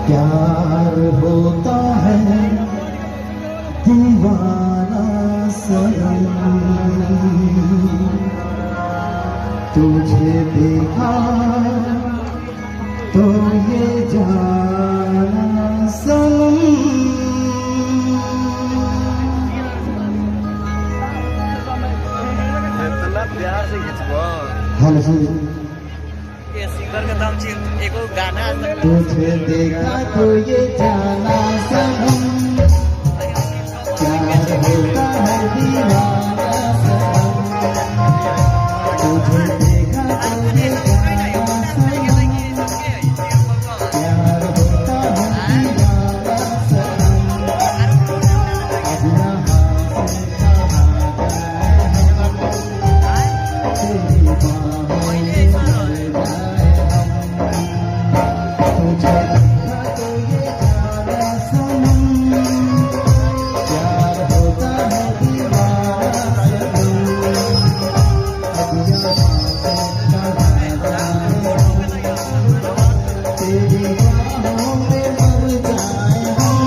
प्यार होता है दीवाना सनम, तुझे देखा तो ये जाना सनम। प्यार से खिंचवा हेलो ये सिंगर का नाम चाहिए एक गाना तुझे देखा तो ये जाना सनम, प्यार होता है दीवाना सनम, तुझे देखा तो ये जाना सनम, प्यार होता है दीवाना सनम। अब यहाँ से कहाँ जाए हम, तेरी बाहों में मर जाए हम। तुझे देखा तो ये जाना सनम, प्यार होता है दीवाना सनम। अब यहाँ से कहाँ जाए हम, तेरी बाहों में मर जाए हम।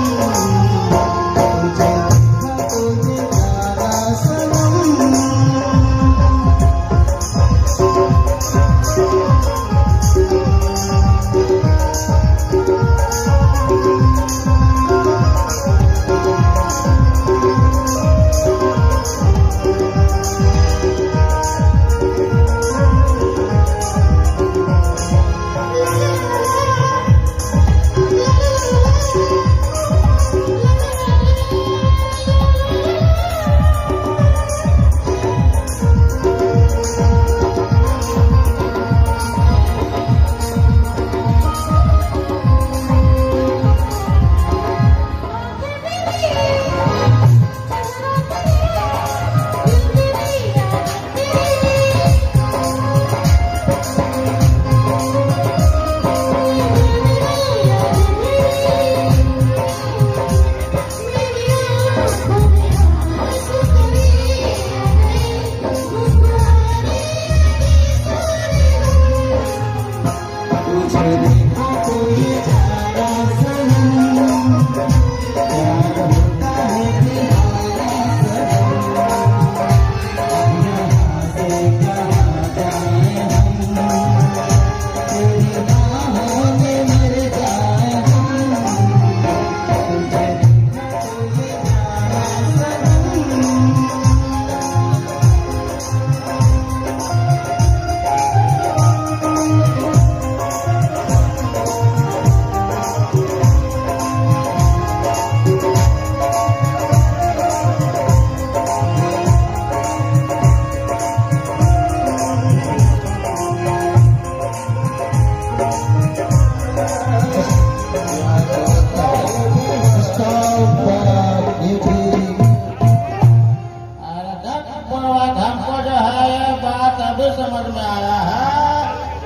तुझे देखा तो ये जाना सनम। तुझे देखा तो ये जाना सनम, प्यार होता है दीवाना सनम। अब यहाँ से कहाँ जाए हम, तेरी बाहों में मर जाए हम। तुझे देखा तो ये जाना सनम। अभी समझ में आया है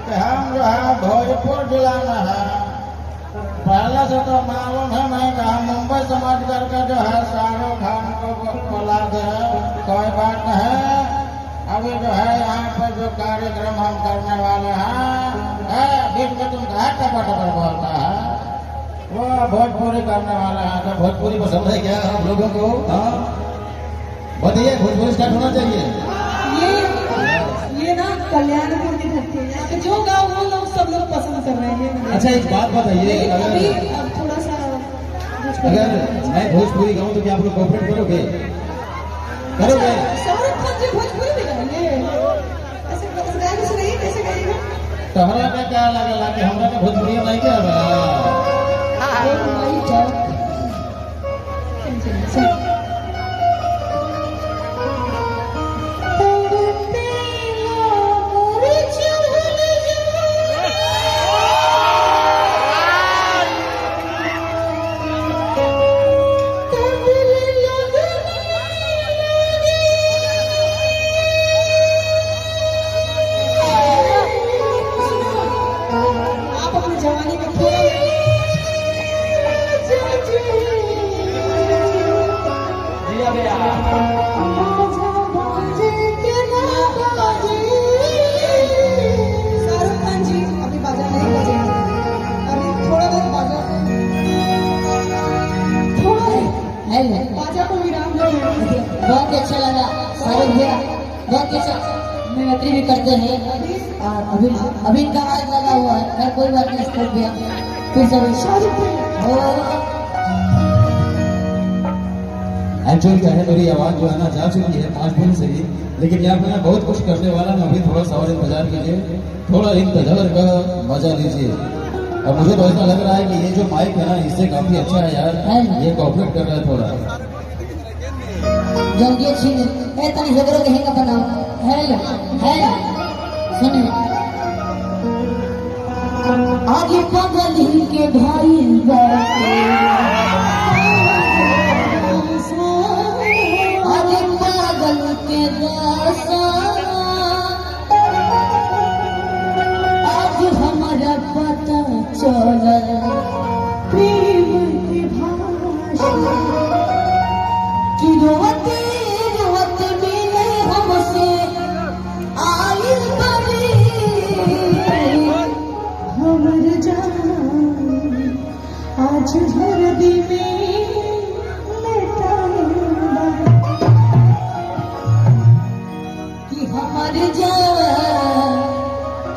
कि हम जो है भोजपुर जिला में है। पहले से तो मालूम है नहीं कि हम मुंबई समझ करके जो है शाहरुख खान को बुला दे, कोई बात नहीं। अभी जो है यहाँ पर जो कार्यक्रम हम करने वाले हैं, बीच में तुम कहा टपा टपर बोलता है, वो भोजपुरी करने वाले हैं। तो भोजपुरी पसंद है क्या आप लोगों को? हाँ बताइए, भोजपुरी स्टार्ट होना चाहिए। ये ना कल्याणपुर की धरती है, यहाँ पे जो गाँव वो लोग सब लोग पसंद कर रहे हैं। अच्छा एक बात बताइए, अभी अब थोड़ा सा अगर मैं भोजपुरी गाऊं तो क्या आप लोग कोऑपरेट करोगे? करोगे? शाहरुख खान जी भोजपुरी में गाएंगे, ऐसे गाएंगे सुनाइए, कैसे गाएंगे? तोहरा का क्या लगेला कि हमरा के भोजपुरी नहीं के आवेला? आप अपनी जवानी में बहुत अच्छा मिमिक्री भी करते हैं और अभी इनका आवाज लगा हुआ है। मैं कोई बात नहीं, स्टॉप गया फिर से एक्चुअली क्या है, मेरी आवाज जो है ना जा चुकी है 5 दिन से ही, लेकिन यहाँ पे मैं बहुत कुछ करने वाला हूँ। अभी थोड़ा सा और इंतजार कीजिए, थोड़ा इंतजार का मजा लीजिए। और मुझे तो ऐसा लग रहा है कि ये जो माइक है ना, इससे काफी अच्छा है यार, ये कॉपरेट कर रहा है थोड़ा। जल्दी छीन ए तनी झगड़ो के हेंगा बनाओ है सुनिए। आगे पगल ही के भाई बाटे, आगे पागल के दासा, आज हमारा पता चला प्रेम की भाषा कि रोते रोते मिले हमसे आई बड़ी हमर जान आज धरती में लेटाएगा कि हमर जान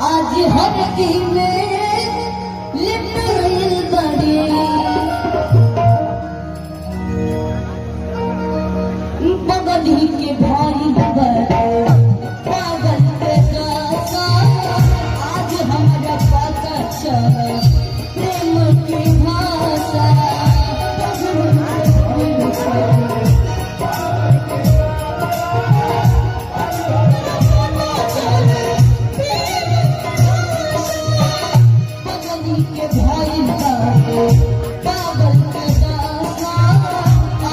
आज धरती में लेटाएगा बड़ी बगल के भाई पागल के दासा, आज हमारा पता चला प्रेम की भाषा। बगल के भाई पागल के दासा,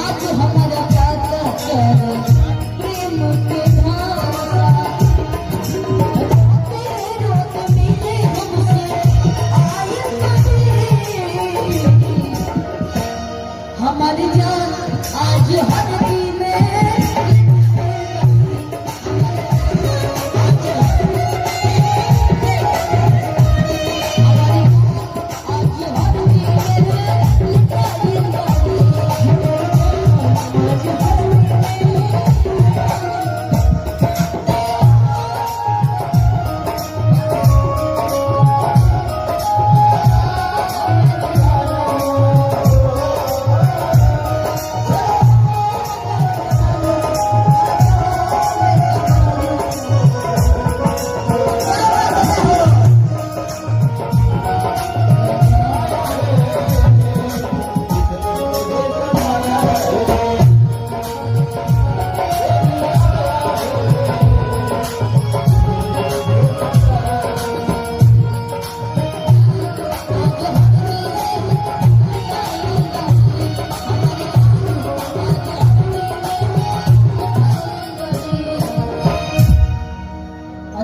आज हमारा पता चला प्रेम की भाषा। रोते मिले हमसे आई बड़ी हमारी जान आज हरदी में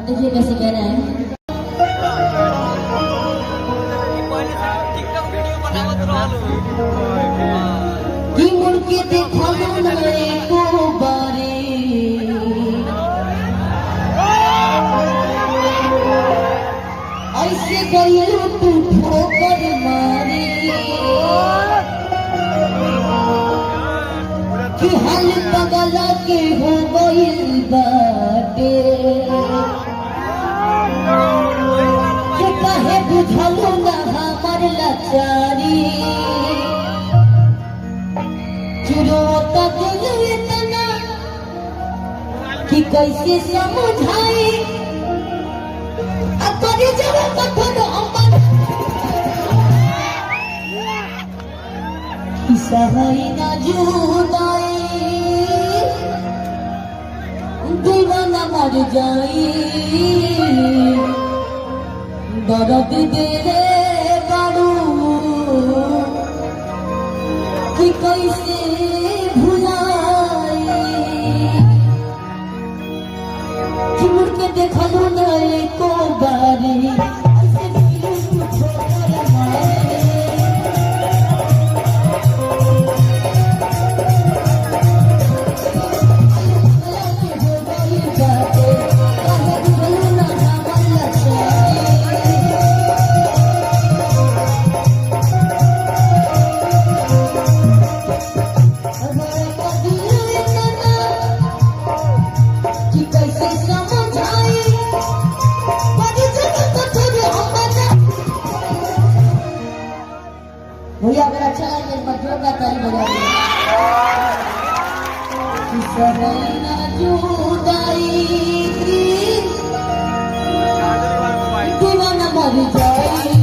देखिए कैसे कह रहे हैं। कि मुड़ के देखो नए को बारे, ऐसे गई तू ठोकर मारे कि हाल पगला के हो गई बाटे कि कहे बुझलू ना हमार लाचारी चुरोता दिल इतना कि कैसे समझाई अपनी जगह कखनो अमन सहाय ना जुदाई दीवाना मर जाई दर्द दे बारू कि कैसे भुलाई कि मुड़ के देखलू नए को बारी ऐसे दिल ठोकर मारे कि कैसे भैया अगर अच्छा लगे इस बार जोरदार ताली बजा दीजिए। समय ना जुदाई दीवाना मर जाए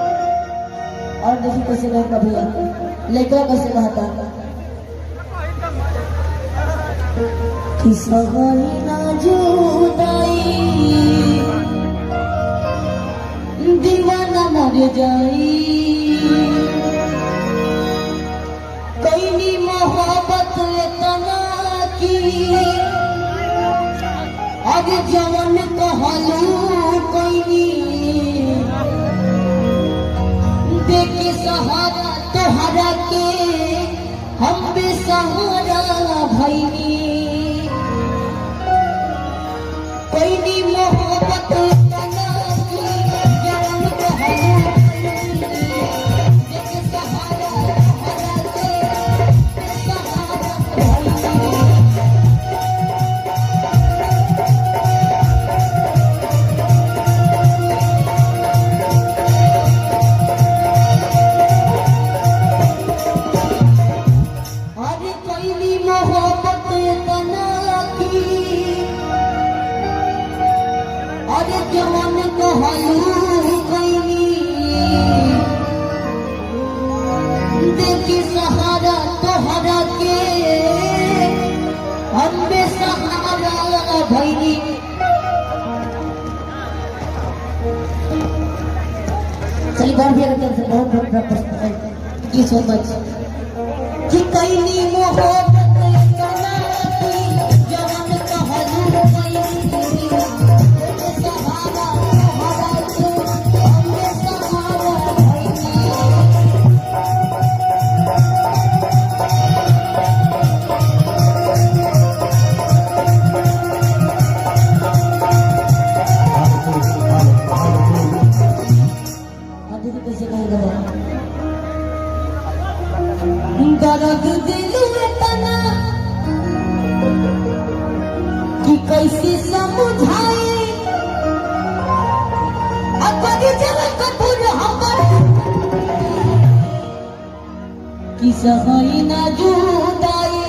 और देखिए कैसे कहता भैया लड़का कैसे कहता कि सगाई ना जुदाई दीवाना मर जाई कैनी मोहब्बत इतना की आज जवन कहलू कैनी देखे सहारा तोहरा के हम बेसहारा भैनी कैनी मोहब्बत इतना की जवन कहलू देखे सहारा तोहरा के बेसहारा भैनी अरे कैली मोहब्बत तना की अरे जवान कहलू कैली देखी सहारा तोहरा के हम बेसहारा भैनी चलिए बार भी अगर तरफ से बहुत बहुत प्रश्न की सो मच कि कैली मोहब्बत तना की जवान कहलू कैली सहारा तोहरा के हम बेसहारा भैनी अब देखिए कैसे कहेगा दर्द दिल में तना कि कैसे समझाए अगर जल कपूर हमर कि सहाई ना जुदाई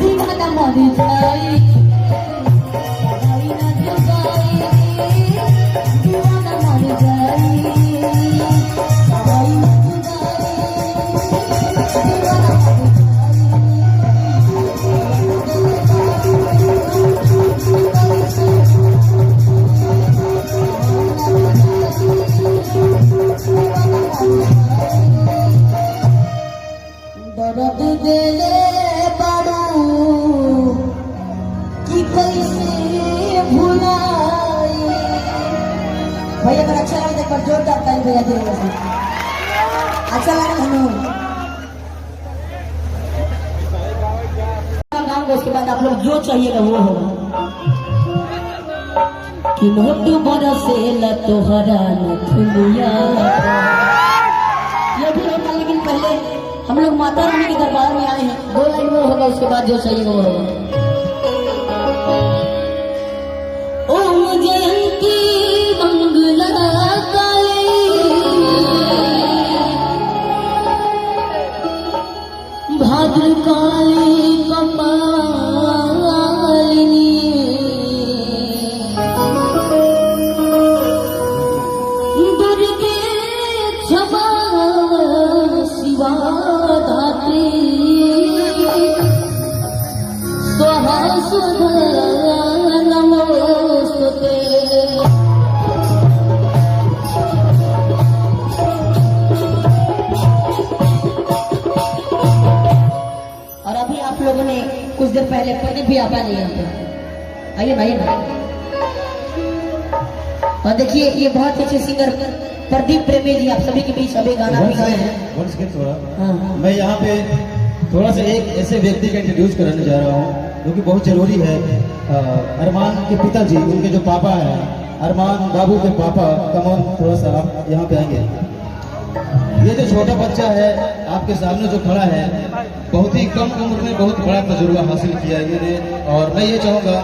दीवाना मर जाई सहाई ना जुदाई दीवाना मर जाई सहाई ना जुदाई दीवाना मर दर्द देले बारू कि कैसे भुलाई भैया अगर अच्छा लगे तो जोरदार ताली बजा दीजिए अच्छा लगा हनु नाम उसके बाद आप लोग जो चाहिएगा वो होगा कि नोट बरसेला तोहरा नथुनिया ये भी होगा लेकिन पहले हम लोग माता रानी के दरबार में आए हैं 2 लाइन वो होगा उसके बाद जो चाहिए वो होगा ओम जयंती मंगला काली भाद्र काली कपालिनी दुर्गे क्षमा शिवा धात्री स्वाहा सुधा नमोस्तुते और अभी आप लोगों ने कुछ देर पहले प्रदीप भी आपा नहीं आते आइए भाई और देखिए ये बहुत अच्छे सिंगर प्रदीप प्रेमी जी आप सभी के बीच अभी गाना भी गाए हैं हाँ। मैं यहाँ पे थोड़ा सा एक ऐसे व्यक्ति का इंट्रोड्यूस कराने जा रहा हूँ जो कि बहुत जरूरी है। अरमान के पिताजी उनके जो पापा हैं अरमान बाबू के पापा, कमोन थोड़ा सा आप यहाँ पे आएंगे। ये जो छोटा बच्चा है आपके सामने जो खड़ा है, बहुत ही कम उम्र में बहुत बड़ा तजुर्बा हासिल किया है इन्होंने। और मैं ये चाहूँगा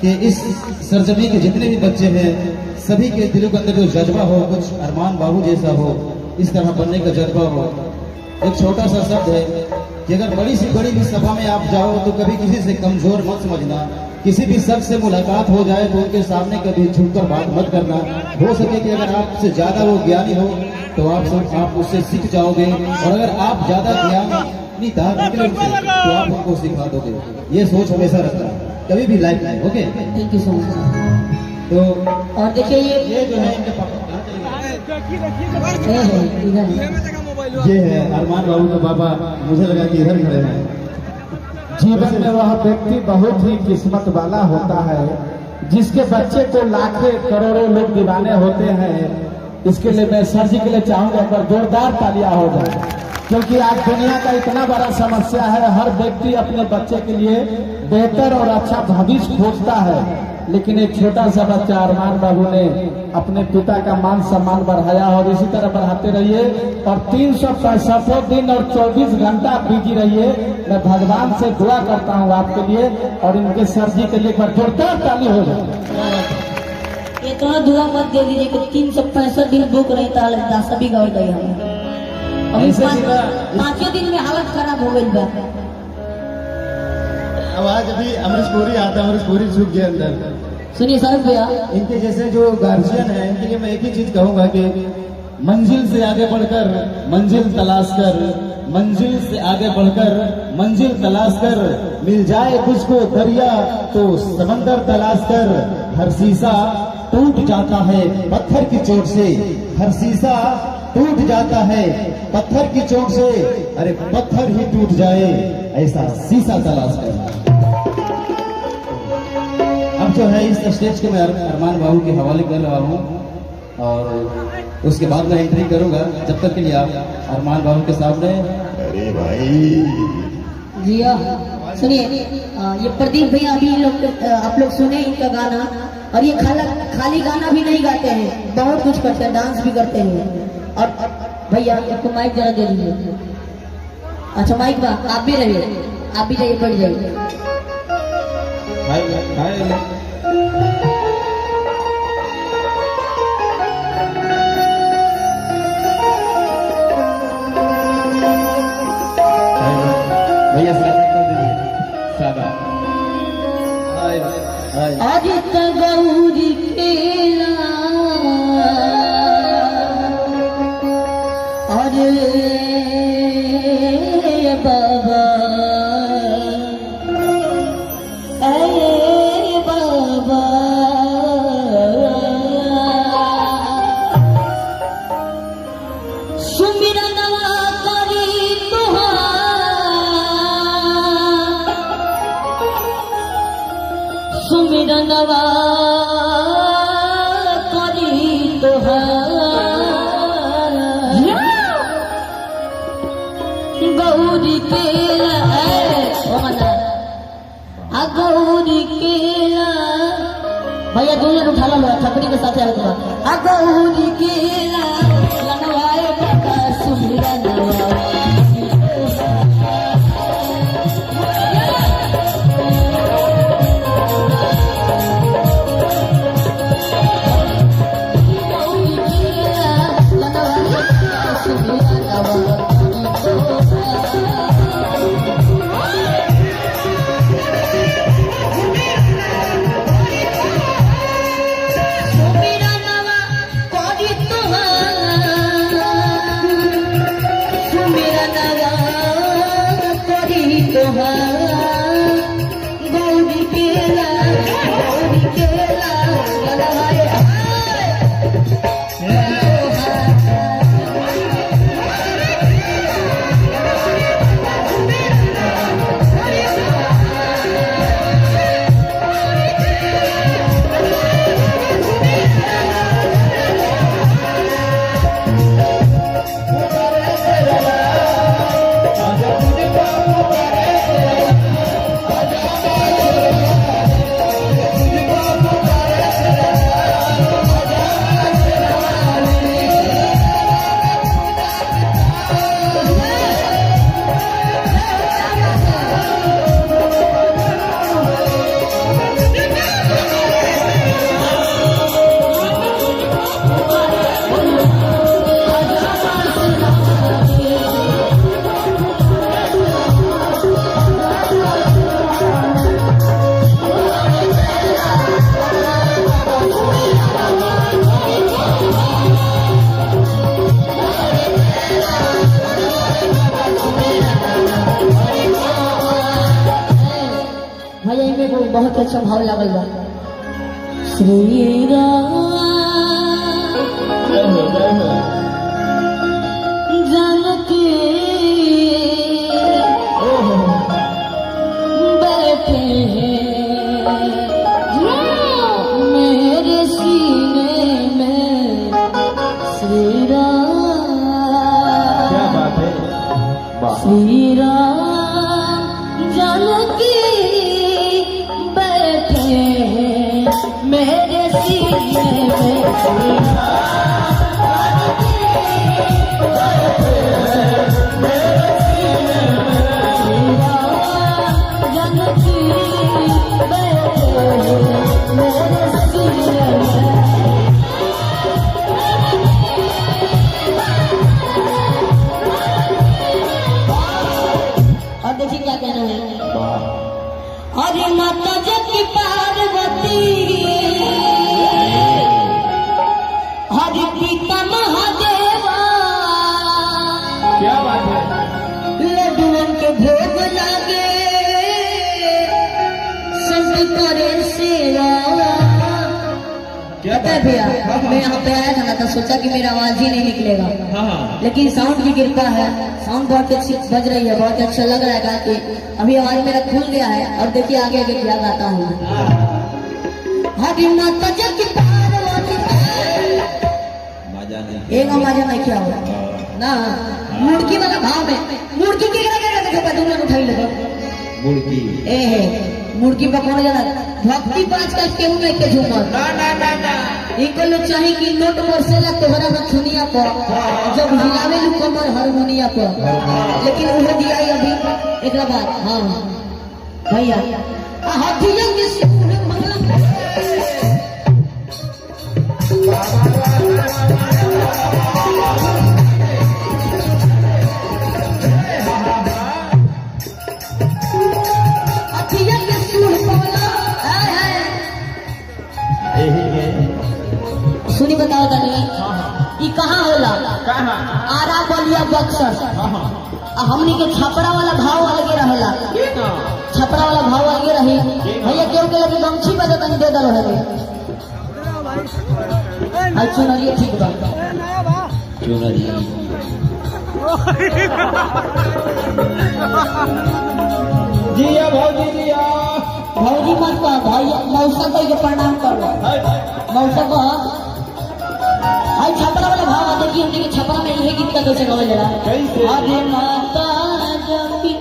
कि इस सरजमी के जितने भी बच्चे हैं, सभी के दिलों के अंदर जो जज्बा हो, कुछ अरमान बाबू जैसा हो, इस तरह बनने का जज्बा हो। एक छोटा सा शब्द है कि अगर बड़ी से बड़ी भी सभा में आप जाओ तो कभी किसी से कमजोर मत समझना। किसी भी शख्स से मुलाकात हो जाए तो उनके सामने कभी झुककर बात मत करना। हो सके कि अगर आपसे ज्यादा वो ज्ञानी हो तो आप उससे सीख जाओगे, और अगर आप ज्यादा ज्ञानी दार निकले उनसे तो आप उनको सिखा दोगे। ये सोच हमेशा रखना कभी भी लाइफ में। Okay, thank you so much. तो और देखिए ये जो है इनके पापा, इधर ये है अरमान बाबू का पापा। मुझे लगा कि इधर खड़े हैं। जीवन में वह व्यक्ति बहुत ही किस्मत वाला होता है जिसके बच्चे को लाखों करोड़ों लोग दीवाने होते हैं। इसके लिए मैं सर जी के लिए चाहूंगा एक बार जोरदार तालियां हो जाए, क्योंकि आज दुनिया का इतना बड़ा समस्या है। हर व्यक्ति अपने बच्चे के लिए बेहतर और अच्छा भविष्य खोजता है, लेकिन एक छोटा सा बच्चा अरमान बाबू ने अपने पिता का मान सम्मान बढ़ाया, और इसी तरह बढ़ाते रहिए। और 365 दिन और 24 घंटा बिजी रहिए। मैं भगवान से दुआ करता हूँ आपके लिए, और इनके सर जी के लिए एक बार जोरदार ताली हो जाए। इतना दुआ मत दे दीजिए कि 365 दिन बुक नहीं था, सभी गौर गई हम। ऐसे ही ना, 5 दिन में हालत खराब हो गई बा। अब आज अभी अमरीश पुरी आता है, अमरीश पुरी झुक गया अंदर। सुनिए सर भैया, इनके जैसे जो गार्जियन है, इनके लिए मैं एक ही चीज कहूंगा कि मंजिल से आगे बढ़कर मंजिल तलाश कर, मंजिल से आगे बढ़कर मंजिल तलाश कर, मिल जाए तुझको दरिया तो समंदर तलाश कर। हर शीशा टूट जाता है पत्थर की चोट से, हर शीशा टूट जाता है पत्थर की चोट से। अरे पत्थर ही टूट जाए ऐसा शीशा तलाश कर। अब जो है इस स्टेज के मैं अरमान बाबू के हवाले कर रहा हूँ, और उसके बाद मैं एंट्री करूंगा। जब तक के लिए आप अरमान बाबू के सामने। अरे भाई जिया सुनिए, ये प्रदीप भैया अभी आप लोग सुने इनका गाना, और ये खाली गाना भी नहीं गाते हैं, बहुत कुछ करते हैं, डांस भी करते हैं। और भैया आपको माइक जरा दे दीजिए। अच्छा माइक बा, आप भी रहिए, आप भी जाइए, बढ़ जाइए। भैया सादा कर दीजिए, सादा। आज गौरी खेला अरे बाबा, अरे बाबा, सुमिरनवा करी सुमिरनवा करी गौरी केला गौरी केला। भैया दुनिया उठा लो, छपड़ी के साथ गौरी केला लनवाए बाबा सुमिरनवा। बहुत अच्छा भाव लागल बा। श्री राम जानकी बैठे हैं मेरे सीने में श्री राम। क्या बात है, वाह। श्री राम जानकी बैठे हैं मेरे सीने में श्री हरे माता जगती पार्वती हरि पिता महादेवा। क्या बात है, लड्डुओं के भोग लागे संत करे सेवा। क्या पता है भैया, मैं यहाँ पे आया था ना तो सोचा कि मेरा आवाज ही नहीं निकलेगा, हाँ लेकिन साउंड की कृपा है, साउंड बहुत अच्छी बज रही है, बहुत अच्छा लग रहा है गा के। अभी आवाज मेरा खुल गया है और देखिए आगे आगे क्या गाता हूँ। हरि माता जग पार्वती एक माजा में क्या हुआ ना मुड़की वाला भाव में मुड़की के देखो दुनिया उठाई लगा मुड़की ए है मुड़की पर कौन जाना भक्ति पाँच का केहू नहीं के झूमर ना इनको लोग चाहे कि नोट बरसेला तोहरा रखुनिया पर जब हिलावे लू कमर हारमोनिया पर, लेकिन उन्हें दिया ही अभी एक बाद। हाँ भैया हाथियों के सुर मंगला हाथियों के सुर मंगला सुनी बताओ तनी ई कहाँ होला? कहाँ? आरा बलिया बक्सर। हमनी के छपरा वाला भाव अलगे रहेला, छपरा वाला भाव अलगे रही। भैया केहू के लगे गमछी बजे तनी दे दल रहे अच्छा नरिये ठीक बा जिया भौजी जिया भौजी मत कह भैया मौसा को के प्रणाम कर लो मौसा को। आई छपरा वाला भाव देखिए हमने के छपरा में यही गीत का कैसे गावल जाला। कैसे? अरे माता जपी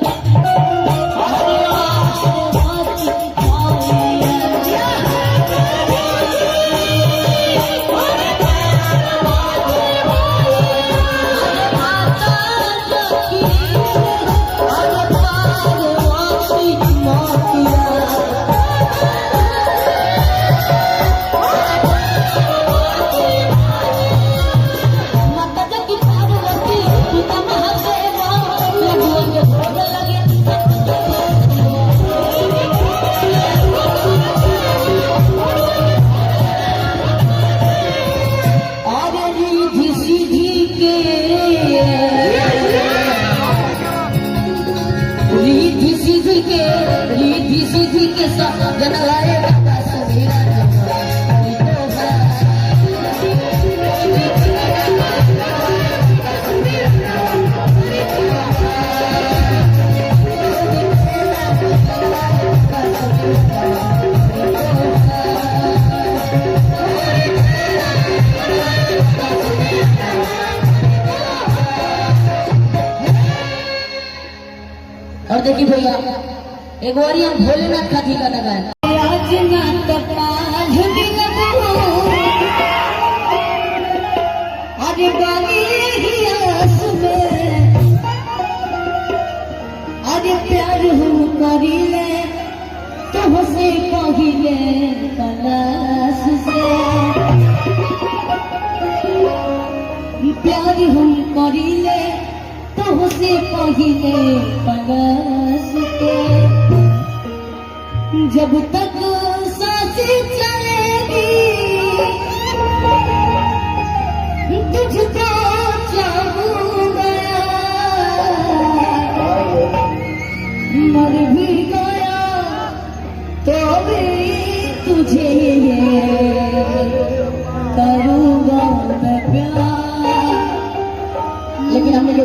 रिद्धि सिद्धि के साथ जनवाए बाबा समीरा और देखिए भैया एक बार यहाँ भोलेनाथ का जी गाना गाए अरे अरे प्यार हम करिले तो से कहिले कलाश से प्यार हम करिले तो से पहिले कलाश के जब तक सांसें चलेगी तुझको चाहूंगा मर भी गया तो भी तुझे करूँगा मैं प्यार। लेकिन हमने जो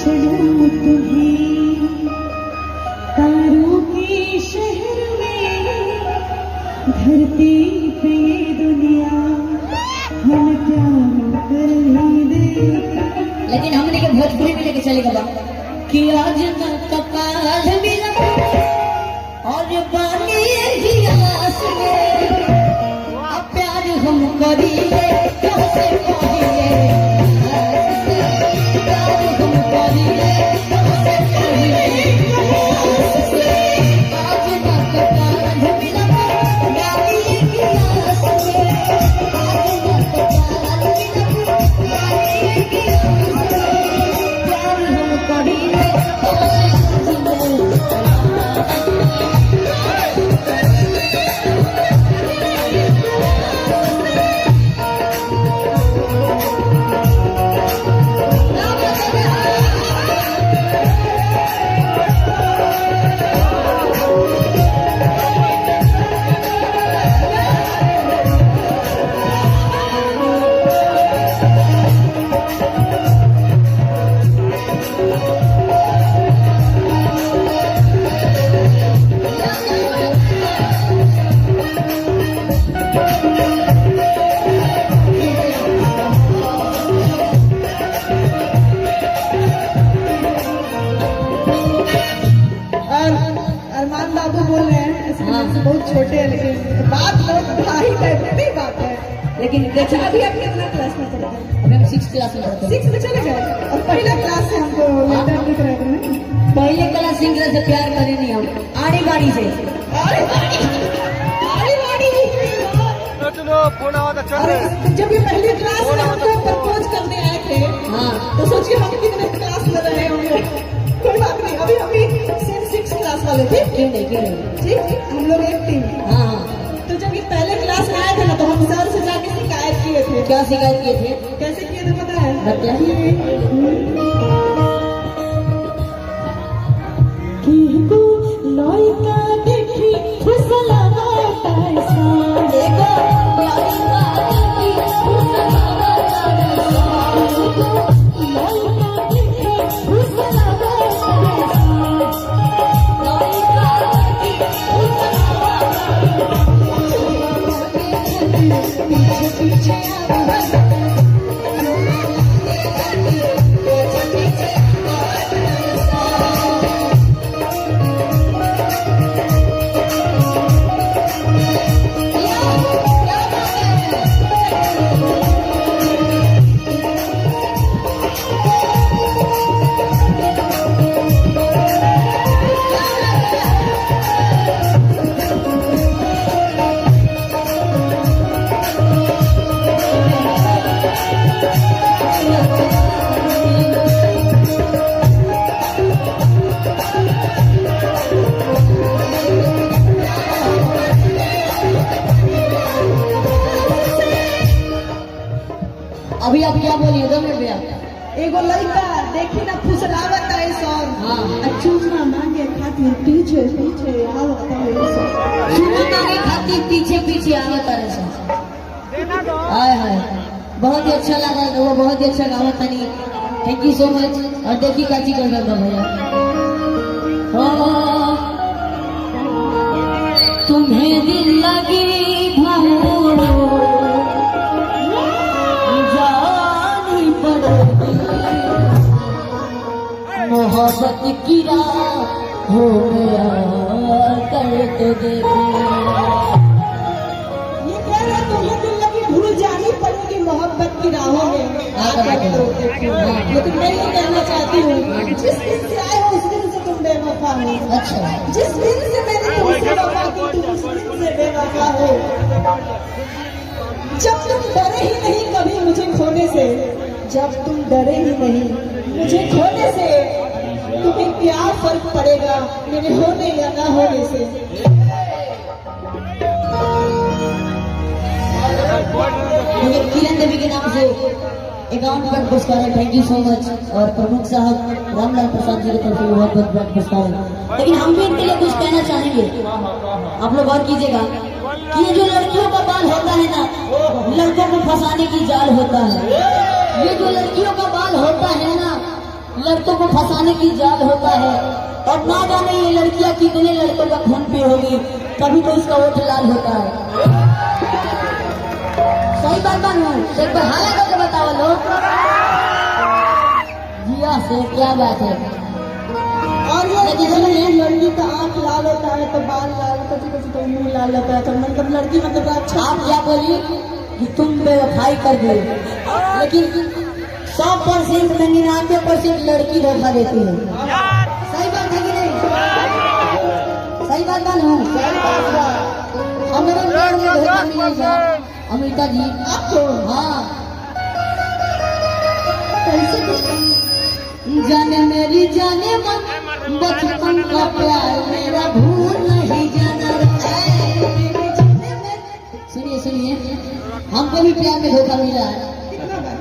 चलूं तुम्हें तारों के शहर में, धरती पे ये दुनिया हम प्यार करने दे। लेकिन हमने के भोजपुरी में लेके चलेगा बाबा कि आज न कपाल मिला और बानी ही आस में, अब प्यार हम करिए कैसे करिए, प्यार हम करिए कैसे करिए। आज न कपाल मिला बानी ही आस में, आज न कपाल मिला बानी ही आस में, प्यार हम करिए कैसे करिए। अरमान बाबू बोल रहे हैं ऐसे बहुत छोटे हैं, लेकिन बात बहुत भारी है, बात है। लेकिन अच्छा, अभी आप कितना क्लास में चले गए? अभी हम 6th क्लास में पढ़ते हैं। 6 में चले गए और पहला क्लास से हमको लेटर लिख रहे थे ना। पहले क्लास सिंगल से प्यार करे नहीं हम, आड़ी बाड़ी से। अरे जब ये पहली क्लास में हमको प्रपोज करने आए थे, हाँ तो सोचिए हम कितने क्लास में रहे होंगे। कोई बात नहीं, अभी हम भी सेम 6 क्लास वाले थे। क्यों नहीं ठीक, हम लोग एक टीम। हाँ। तो जब ये पहले क्लास में आए थे ना, तो हम सर से जाके शिकायत किए थे। क्या शिकायत किए थे? कैसे किए थे पता है? बताइए। लड़का देखी फुसलावा पैसा, देखो लड़का देखी फुसलावा लड़का देखी फुसलावा पीछे पीछे अभी आप क्या बोलिए? 2 मिनट भैया। एगो लड़का देखी ना फुसलावत है सर। हाँ। चूमा मांगे खातिर पीछे पीछे आवत है सर। चूमा मांगे खातिर पीछे पीछे आवत है सर। हाय हाय, बहुत ही अच्छा लगा, वो बहुत ही अच्छा गावत तनी। Thank you so much. और देखिए काची कर रहा था भैया। तुम्हें दिल लगी भावो जानी पड़ेगी, मोहब्बत की राह हो गया कर तो देखो। ये कह रहे तुम्हें दिल लगी भूल जानी पड़ेगी मोहब्बत की राहों में। लेकिन मैं ये कहना चाहती हूँ, जिस दिन से आए हो उस दिन से तुम बेवफा हो। अच्छा, जिस दिन से मैंने तुमसे वफा की तुम उस दिन से बेवफा हो। जब तुम डरे ही नहीं कभी मुझे खोने से, जब तुम डरे ही नहीं मुझे खोने से, तुम्हें क्या फर्क पड़ेगा मेरे होने या ना होने से। मुझे किरण देवी के नाम से 51 रुपये पुरस्कार है। Thank you so much. और प्रमुख साहब रामलाल प्रसाद जी की तरफ से बहुत बहुत बड़ा पुरस्कार है। लेकिन हम भी इनके लिए कुछ कहना चाहेंगे। आप लोग गौर कीजिएगा कि ये जो लड़कियों का बाल होता है ना, लड़कों को फंसाने की जाल होता है। ये जो लड़कियों का बाल होता है ना, लड़कों को फंसाने की जाल होता है। और ना जाने ये लड़कियां कितने लड़कों का खून पी होगी, कभी तो इसका वोट लाल होता है। सही बात मानू, एक बार हाँ लगा के बताओ लोग। जिया से क्या बात है। और ये लड़की का आँख लाल होता है तो बाल लाल, कभी तो मुंह लाल होता है, तो मतलब लड़की मतलब अच्छा। आप क्या बोली कि तुम बेवफाई कर दो, लेकिन 100% में 99% लड़की धोखा देती है। सही बात है कि नहीं? सही बात मानू। हमारे प्यार में धोखा मिलेगा अमृता जी आपको। हाँ जाने मेरी जाने मन बचपन का प्यार मेरा भूल नहीं जाना। सुनिए सुनिए, हमको भी प्यार में धोखा मिला है।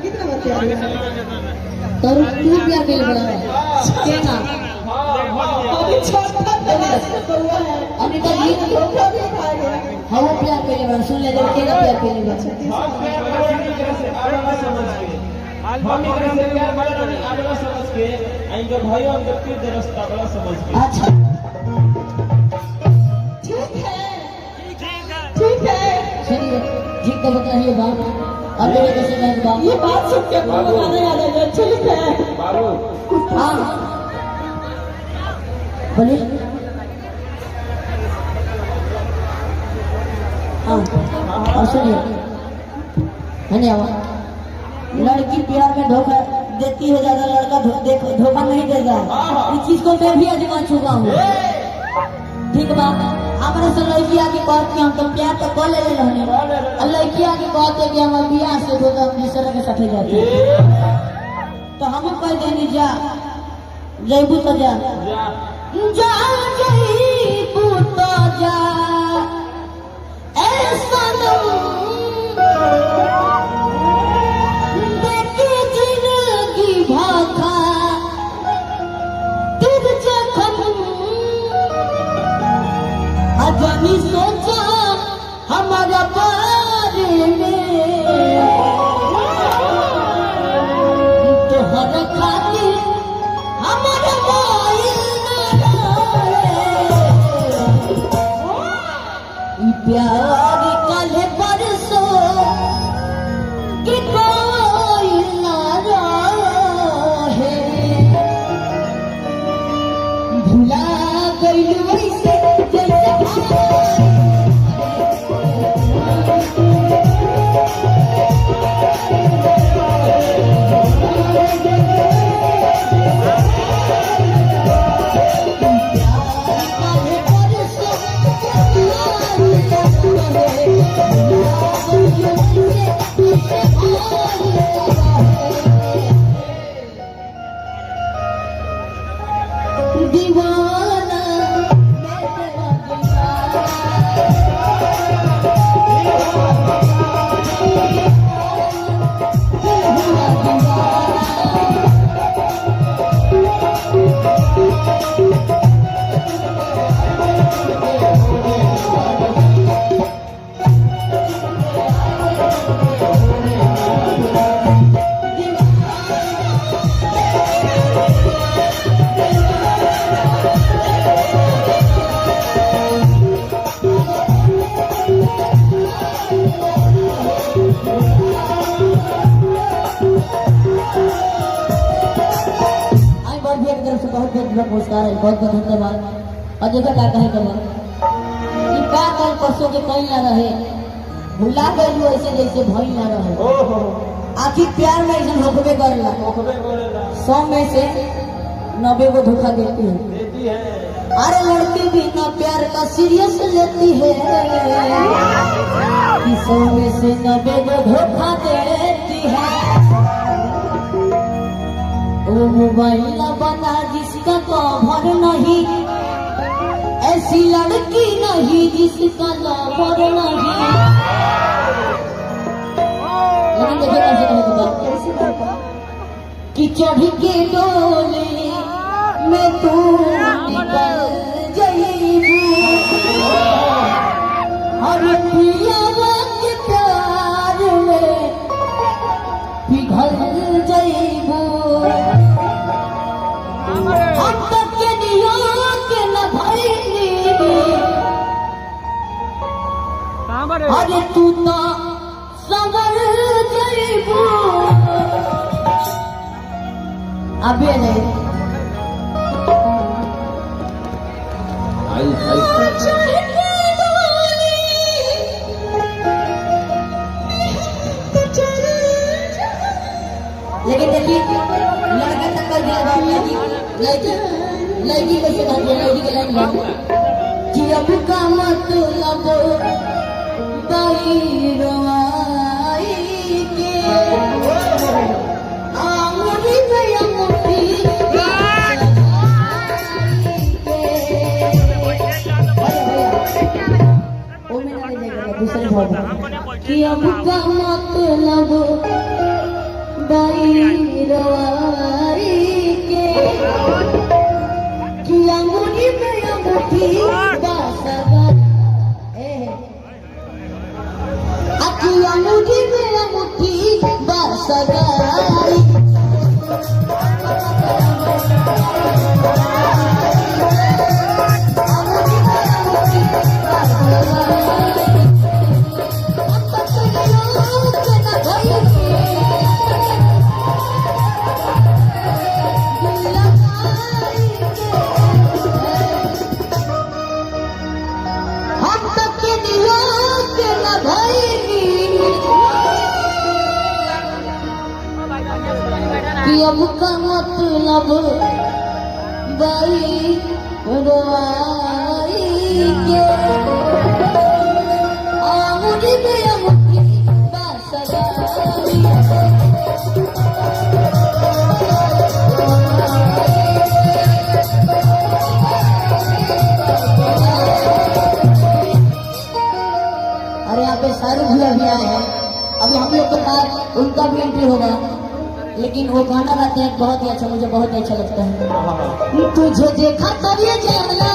कितना बार प्यार है? तो तू प्यार के लिए बड़ा है क्या? अभी छोटा हुआ है। अमृता जी धोखा भी खाएगा। हाँ वो प्यार के लिए बड़ा। सुन ले तेरा प्यार के लिए बड़ा। अच्छा ठीक है सुनिए जी को बताइए बात। अब मेरे कैसे मैं बात ये बात सुन के बताने आ रहा है। ठीक है हाँ बोलिए। हाँ और सुनिए धन्यवाद। लड़की प्यार में धोखा देती है ज्यादा, लड़का धोखा नहीं देगा। इस चीज को मैं भी आजमा चुका हूँ। ठीक बा, हमारे से लड़की आगे कहती हम तो प्यार तो कर ले रहने, और लड़की आगे कहते कि हम बियाह से तो हम दूसरे के साथे जाते, तो हम कह देनी जा जयबू तो जा जा जयबू तो जा ऐसा देखी जिंदगी भाखा फिर जखम अजनी सोचा हमारा बारे में तो हर खातिर हमारा प्यार कल परसों कि कोई ना रहे भुला गई वैसे जैसे दीवाना पुरस्कार है। बहुत बहुत धन्यवाद। और देखा क्या कहे का कल परसों के कहीं ना रहे, भुला गई ऐसे जैसे भई ना रहे। आखिर प्यार में ऐसा होकबे करेला, 100 में से 90 को धोखा देती है। अरे लड़की भी ना प्यार का सीरियस लेती है, 100 में से 90 को धोखा देती है। वो मोबाइल बना जिसका कवर नहीं, ऐसी लड़की नहीं जिसका लवर नहीं। लेकिन देखिए कैसे कहे तो कैसे बाबा? कि चढ़ी के डोले में तू निकल जाइबू और पियावा के प्यार में पिघल जाइबू हम तक के निया के न भइली अरे तू तो सवर जाइबू अभी आ जाइए लेकिन देखिए लड़का टक्कर दिया बाप लड़की कैसे कर दिया लड़की के लाइन में कि अब का मतलब बाई रवाई के आमुरी भैया मुठी दूसरे कि अब का मतलब बाई रवाई के कि अंगूठी में अंगूठी बासगा कि अंगूठी में अंगूठी बासगा अब का मतलब बाई रवाई के आमुरी में अमुरी बासगाई अरे यहाँ पे शाहरुख भी आए हैं अभी हम लोग के साथ उनका भी एंट्री होगा लेकिन वो गाना गाते हैं बहुत ही अच्छा मुझे बहुत ही अच्छा लगता है तुझे देखा तब ये जानना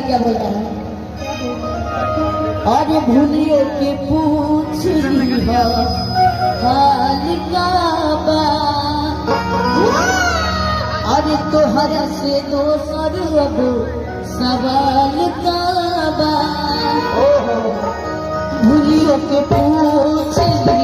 क्या बोलता है अरे भूलियो के पूछ लिया हाल का बा अरे तोहरा से दोसर अब सवाल का बा भूलियो के पूछ लिया